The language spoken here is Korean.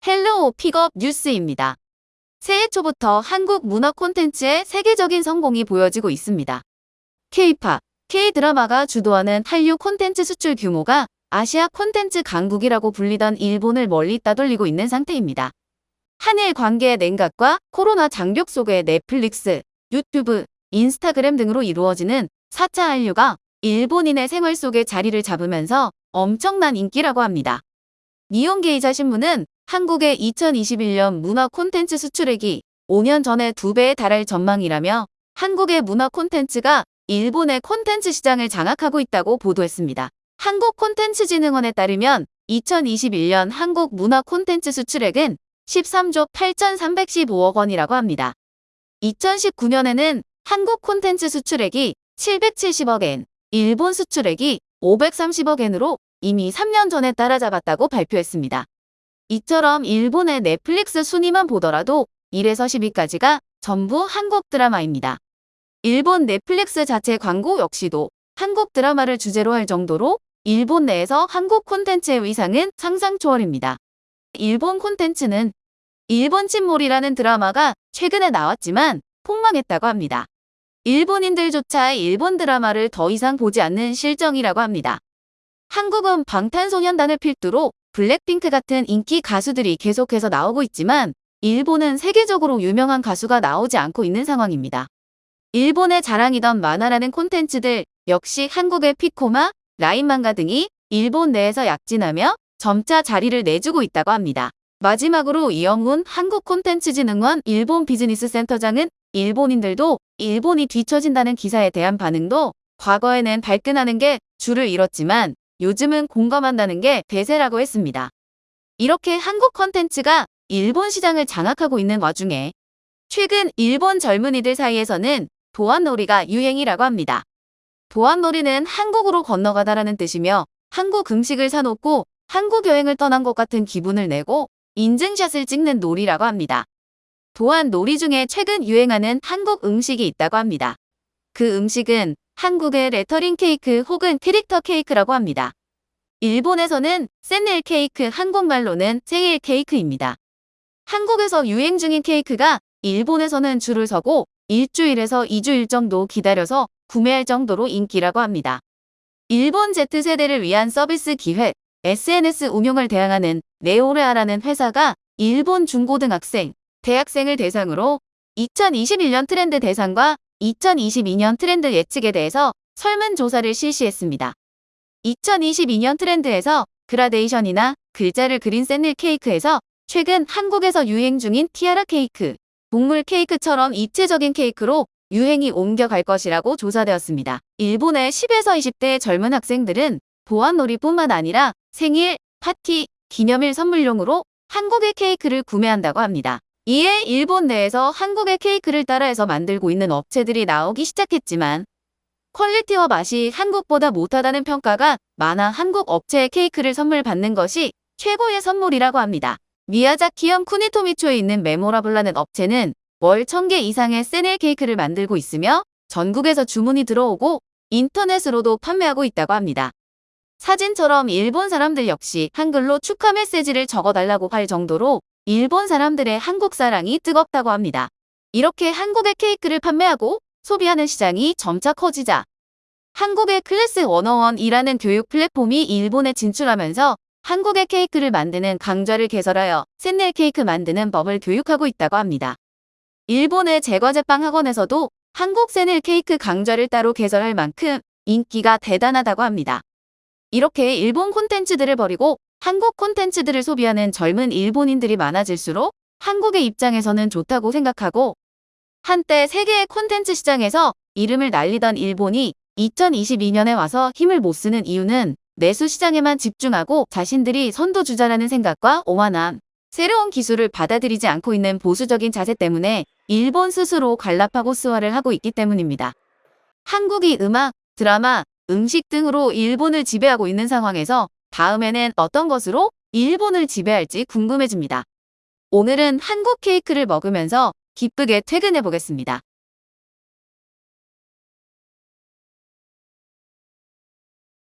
헬로우 픽업 뉴스입니다. 새해 초부터 한국 문화 콘텐츠의 세계적인 성공이 보여지고 있습니다. K-팝, K-드라마가 주도하는 한류 콘텐츠 수출 규모가 아시아 콘텐츠 강국이라고 불리던 일본을 멀리 따돌리고 있는 상태입니다. 한일 관계의 냉각과 코로나 장벽 속에 넷플릭스, 유튜브, 인스타그램 등으로 이루어지는 4차 한류가 일본인의 생활 속에 자리를 잡으면서 엄청난 인기라고 합니다. 니혼게이자 신문은 한국의 2021년 문화 콘텐츠 수출액이 5년 전에 2배에 달할 전망이라며 한국의 문화 콘텐츠가 일본의 콘텐츠 시장을 장악하고 있다고 보도했습니다. 한국콘텐츠진흥원에 따르면 2021년 한국 문화 콘텐츠 수출액은 13조 8,315억 원이라고 합니다. 2019년에는 한국 콘텐츠 수출액이 770억 엔, 일본 수출액이 530억 엔으로 이미 3년 전에 따라잡았다고 발표했습니다. 이처럼 일본의 넷플릭스 순위만 보더라도 1에서 10위까지가 전부 한국 드라마입니다. 일본 넷플릭스 자체 광고 역시도 한국 드라마를 주제로 할 정도로 일본 내에서 한국 콘텐츠의 위상은 상상 초월입니다. 일본 콘텐츠는 일본 침몰이라는 드라마가 최근에 나왔지만 폭망했다고 합니다. 일본인들조차 일본 드라마를 더 이상 보지 않는 실정이라고 합니다. 한국은 방탄소년단을 필두로 블랙핑크 같은 인기 가수들이 계속해서 나오고 있지만 일본은 세계적으로 유명한 가수가 나오지 않고 있는 상황입니다. 일본의 자랑이던 만화라는 콘텐츠들 역시 한국의 피코마, 라인만가 등이 일본 내에서 약진하며 점차 자리를 내주고 있다고 합니다. 마지막으로 이영훈 한국콘텐츠진흥원 일본 비즈니스센터장은 일본인들도 일본이 뒤처진다는 기사에 대한 반응도 과거에는 발끈하는 게 줄을 잃었지만 요즘은 공감한다는 게 대세라고 했습니다. 이렇게 한국 콘텐츠가 일본 시장을 장악하고 있는 와중에 최근 일본 젊은이들 사이에서는 도안놀이가 유행이라고 합니다. 도안놀이는 한국으로 건너가다라는 뜻이며 한국 음식을 사놓고 한국 여행을 떠난 것 같은 기분을 내고 인증샷을 찍는 놀이라고 합니다. 또한 놀이 중에 최근 유행하는 한국 음식이 있다고 합니다. 그 음식은 한국의 레터링 케이크 혹은 캐릭터 케이크라고 합니다. 일본에서는 샌일 케이크, 한국말로는 생일 케이크입니다. 한국에서 유행 중인 케이크가 일본에서는 줄을 서고 일주일에서 2주일 정도 기다려서 구매할 정도로 인기라고 합니다. 일본 Z세대를 위한 서비스 기획, SNS 운용을 대항하는 네오레아라는 회사가 일본 중고등학생, 대학생을 대상으로 2021년 트렌드 대상과 2022년 트렌드 예측에 대해서 설문조사를 실시했습니다. 2022년 트렌드에서 그라데이션이나 글자를 그린 샌일 케이크에서 최근 한국에서 유행 중인 티아라 케이크, 동물 케이크처럼 입체적인 케이크로 유행이 옮겨갈 것이라고 조사되었습니다. 일본의 10에서 20대 젊은 학생들은 도안놀이뿐만 아니라 생일, 파티, 기념일 선물용으로 한국의 케이크를 구매한다고 합니다. 이에 일본 내에서 한국의 케이크를 따라해서 만들고 있는 업체들이 나오기 시작했지만 퀄리티와 맛이 한국보다 못하다는 평가가 많아 한국 업체의 케이크를 선물 받는 것이 최고의 선물이라고 합니다. 미야자키현 쿠니토미초에 있는 메모라블라는 업체는 월 1000개 이상의 샌일 케이크를 만들고 있으며 전국에서 주문이 들어오고 인터넷으로도 판매하고 있다고 합니다. 사진처럼 일본 사람들 역시 한글로 축하 메시지를 적어달라고 할 정도로 일본 사람들의 한국 사랑이 뜨겁다고 합니다. 이렇게 한국의 케이크를 판매하고 소비하는 시장이 점차 커지자 한국의 클래스 101이라는 교육 플랫폼이 일본에 진출하면서 한국의 케이크를 만드는 강좌를 개설하여 샌일 케이크 만드는 법을 교육하고 있다고 합니다. 일본의 제과제빵 학원에서도 한국 샌일 케이크 강좌를 따로 개설할 만큼 인기가 대단하다고 합니다. 이렇게 일본 콘텐츠들을 버리고 한국 콘텐츠들을 소비하는 젊은 일본인들이 많아질수록 한국의 입장에서는 좋다고 생각하고 한때 세계의 콘텐츠 시장에서 이름을 날리던 일본이 2022년에 와서 힘을 못 쓰는 이유는 내수 시장에만 집중하고 자신들이 선도주자라는 생각과 오만함, 새로운 기술을 받아들이지 않고 있는 보수적인 자세 때문에 일본 스스로 관라파고스화를 하고 있기 때문입니다. 한국이 음악, 드라마, 음식 등으로 일본을 지배하고 있는 상황에서 다음에는 어떤 것으로 일본을 지배할지 궁금해집니다. 오늘은 한국 케이크를 먹으면서 기쁘게 퇴근해 보겠습니다.